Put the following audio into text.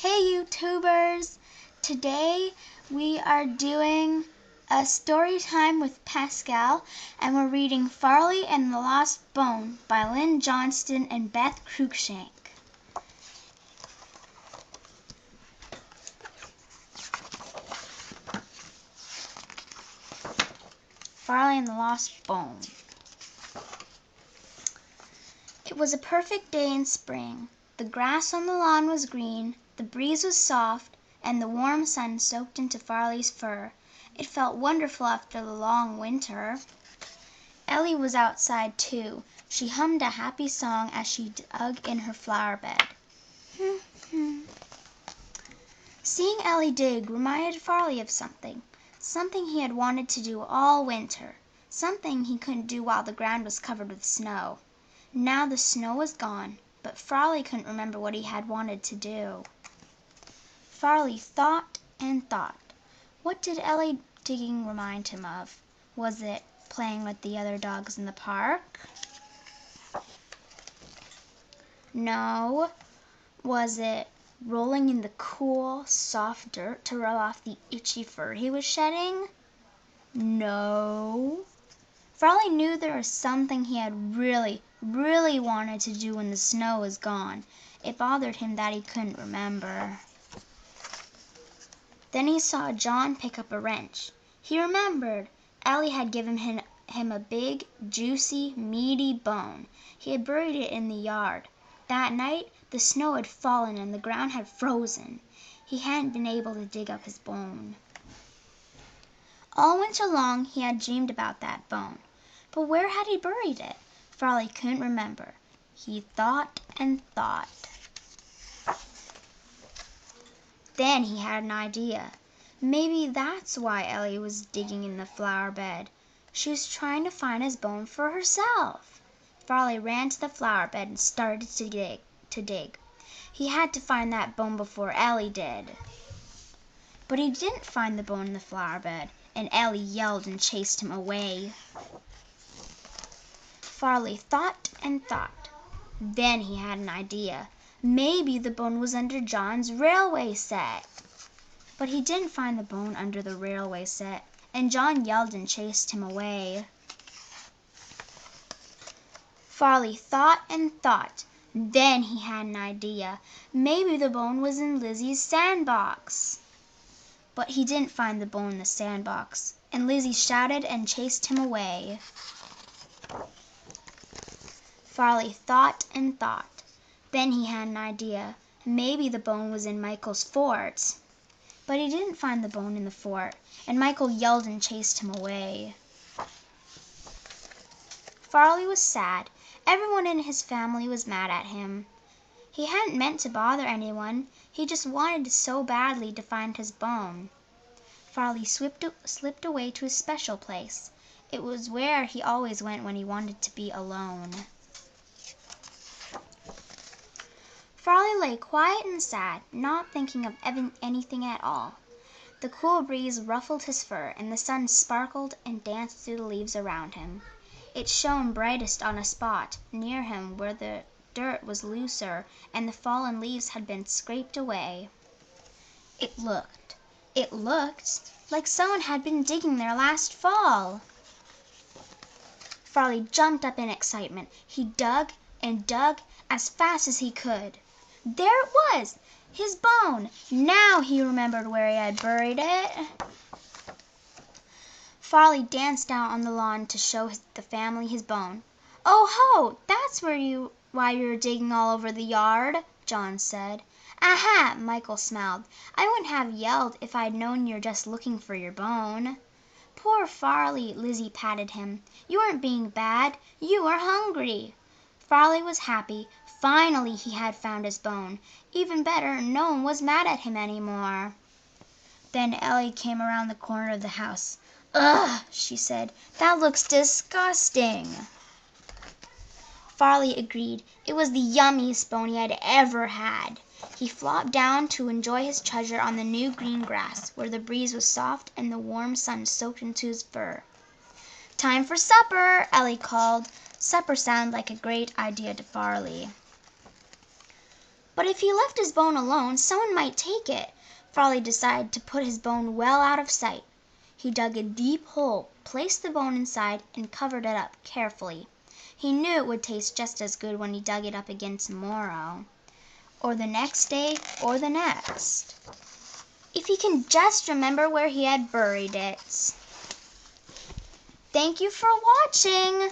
Hey YouTubers! Today we are doing a story time with Pascale, and we're reading Farley and the Lost Bone by Lynn Johnston and Beth Cruikshank. Farley and the Lost Bone. It was a perfect day in spring. The grass on the lawn was green, the breeze was soft, and the warm sun soaked into Farley's fur. It felt wonderful after the long winter. Ellie was outside too. She hummed a happy song as she dug in her flower bed. Seeing Ellie dig reminded Farley of something he had wanted to do all winter, something he couldn't do while the ground was covered with snow. Now the snow was gone, but Farley couldn't remember what he had wanted to do. Farley thought and thought. What did Ellie digging remind him of? Was it playing with the other dogs in the park? No. Was it rolling in the cool, soft dirt to roll off the itchy fur he was shedding? No. Farley knew there was something he had really wanted to do when the snow was gone. It bothered him that he couldn't remember. Then he saw John pick up a wrench. He remembered. Ellie had given him a big, juicy, meaty bone. He had buried it in the yard. That night the snow had fallen and the ground had frozen. He hadn't been able to dig up his bone. All winter long he had dreamed about that bone. But where had he buried it? Farley couldn't remember. He thought and thought. Then he had an idea. Maybe that's why Ellie was digging in the flower bed. She was trying to find his bone for herself. Farley ran to the flower bed and started to dig. He had to find that bone before Ellie did. But he didn't find the bone in the flower bed, and Ellie yelled and chased him away. Farley thought and thought. Then he had an idea. Maybe the bone was under John's railway set. But he didn't find the bone under the railway set, and John yelled and chased him away. Farley thought and thought. Then he had an idea. Maybe the bone was in Lizzie's sandbox. But he didn't find the bone in the sandbox, and Lizzie shouted and chased him away. Farley thought and thought. Then he had an idea. Maybe the bone was in Michael's fort. But he didn't find the bone in the fort, and Michael yelled and chased him away. Farley was sad. Everyone in his family was mad at him. He hadn't meant to bother anyone. He just wanted so badly to find his bone. Farley slipped away to his special place. It was where he always went when he wanted to be alone. Farley lay quiet and sad, not thinking of anything at all. The cool breeze ruffled his fur, and the sun sparkled and danced through the leaves around him. It shone brightest on a spot near him where the dirt was looser and the fallen leaves had been scraped away. It looked like someone had been digging there last fall. Farley jumped up in excitement. He dug and dug as fast as he could. There it was! His bone! Now he remembered where he had buried it. Farley danced out on the lawn to show the family his bone. "Oh ho! That's why you're digging all over the yard," John said. "Aha!" Michael smiled. "I wouldn't have yelled if I'd known you're just looking for your bone." "Poor Farley," Lizzie patted him. "You weren't being bad. You were hungry." Farley was happy. Finally he had found his bone. Even better, no one was mad at him anymore. Then Ellie came around the corner of the house. "Ugh!" she said. "That looks disgusting." Farley agreed. It was the yummiest bone he had ever had. He flopped down to enjoy his treasure on the new green grass, where the breeze was soft and the warm sun soaked into his fur. "Time for supper," Ellie called. Supper sounded like a great idea to Farley. But if he left his bone alone, someone might take it. Farley decided to put his bone well out of sight. He dug a deep hole, placed the bone inside, and covered it up carefully. He knew it would taste just as good when he dug it up again tomorrow, or the next day, or the next, if he can just remember where he had buried it. Thank you for watching!